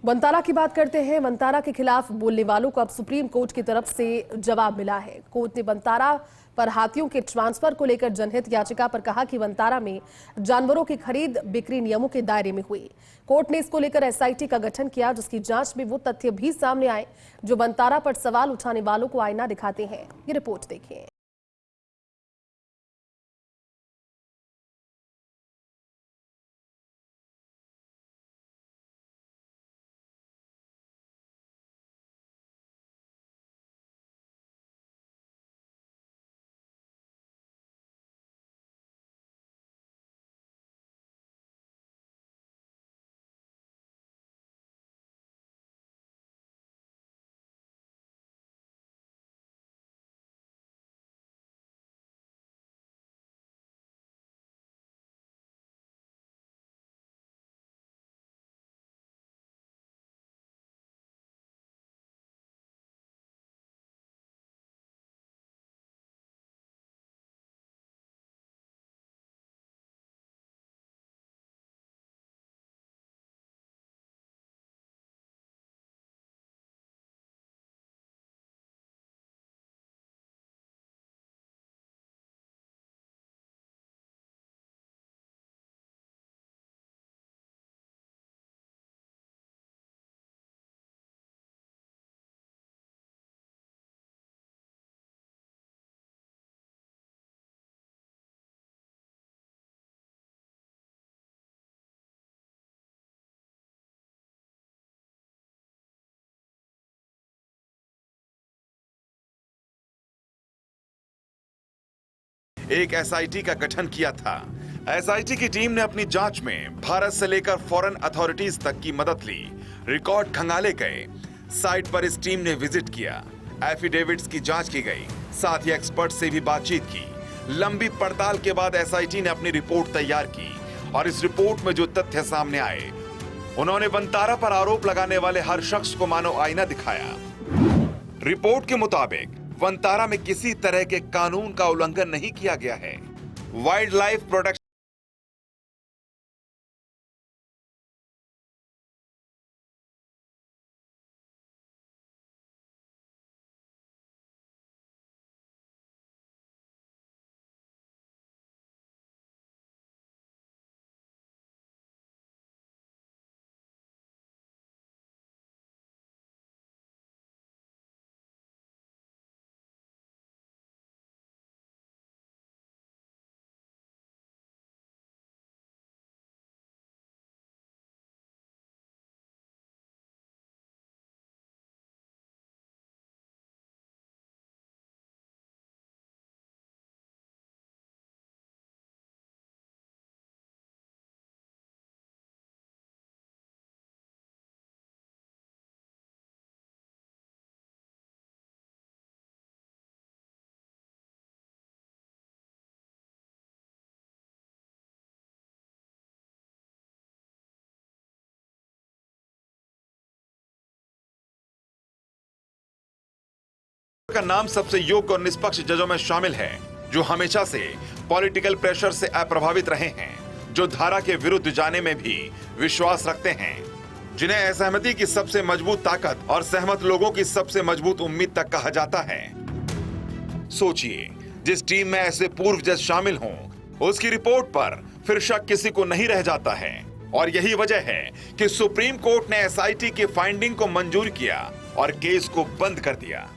वंतारा की बात करते हैं। वंतारा के खिलाफ बोलने वालों को अब सुप्रीम कोर्ट की तरफ से जवाब मिला है। कोर्ट ने वंतारा पर हाथियों के ट्रांसफर को लेकर जनहित याचिका पर कहा कि वंतारा में जानवरों की खरीद बिक्री नियमों के दायरे में हुई। कोर्ट ने इसको लेकर एसआईटी का गठन किया, जिसकी जांच में वो तथ्य भी सामने आए जो वंतारा पर सवाल उठाने वालों को आईना दिखाते हैं। ये रिपोर्ट देखिए। एक एसआईटी का गठन किया था। एसआईटी की टीम ने अपनी जांच में भारत से लेकर फॉरेन अथॉरिटीज तक की मदद ली। रिकॉर्ड खंगाले गए। साइट पर इस टीम ने विजिट किया। एफिडेविट्स की जांच की गई, साथ ही एक्सपर्ट से भी बातचीत की। लंबी पड़ताल के बाद एसआईटी ने अपनी रिपोर्ट तैयार की और इस रिपोर्ट में जो तथ्य सामने आए, उन्होंने वंतारा पर आरोप लगाने वाले हर शख्स को मानो आईना दिखाया। रिपोर्ट के मुताबिक वंतारा में किसी तरह के कानून का उल्लंघन नहीं किया गया है। वाइल्ड लाइफ प्रोटेक्शन का नाम सबसे योग्य और निष्पक्ष जजों में शामिल है, जो हमेशा से पॉलिटिकल प्रेशर से अप्रभावित रहे हैं, जो धारा के विरुद्ध जाने में भी विश्वास रखते हैं, जिन्हें असहमति की सबसे मजबूत ताकत और सहमत लोगों की सबसे मजबूत उम्मीद तक कहा जाता है। सोचिए, जिस टीम में ऐसे पूर्व जज शामिल हों, उसकी रिपोर्ट पर फिर शक किसी को नहीं रह जाता है। और यही वजह है कि सुप्रीम कोर्ट ने एसआईटी की फाइंडिंग को मंजूर किया और केस को बंद कर दिया।